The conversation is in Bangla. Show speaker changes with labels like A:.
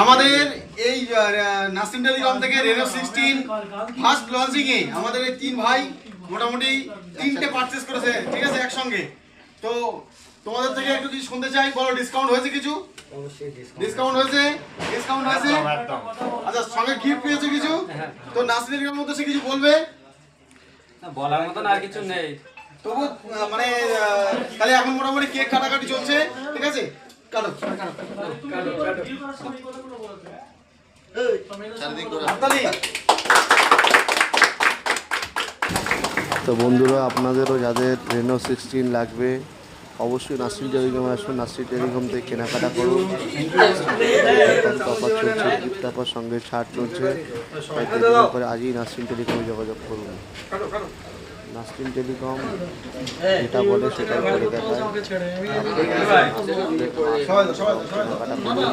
A: আমাদের এই নাসিম টেলিকম থেকে রেনো 16 ফার্স্ট লঞ্চিং এ আমাদের এই তিন ভাই মোটামুটি 3টে পারচেজ করেছে, ঠিক আছে, একসঙ্গে। তো তোমাদের থেকে একটু কিছু শুনতে চাই, বলো ডিসকাউন্ট হয়েছে কিছু? ডিসকাউন্ট হয়েছে, ডিসকাউন্ট হয়েছে। আচ্ছা, সঙ্গে গিফট পেয়েছে কিছু? তো নাসিম টেলিকমের মধ্যে সে কিছু বলবে?
B: না, বলার মতন আর কিছু নেই।
A: তবু মানে তাহলে এখন মোটামুটি কেক কাটাকাটি চলছে, ঠিক আছে? কাটো কাটো কাটো কাটো।
C: তো বন্ধুরা, আপনাদেরও যাদের রেনো 16 লাগবে অবশ্যই নাসিম টেলিকম আসুন। নাসিম টেলিকম থেকে কেনাকাটা করুন। অফার চলছে, গিফট অফার সঙ্গে ছাড় চলছে, তাই দেরি করে আজই নাসিম টেলিকমে যোগাযোগ করুন। নাসিম টেলিকম যেটা বলে সেটা করে দেখায়। কেনাকাটা করুন।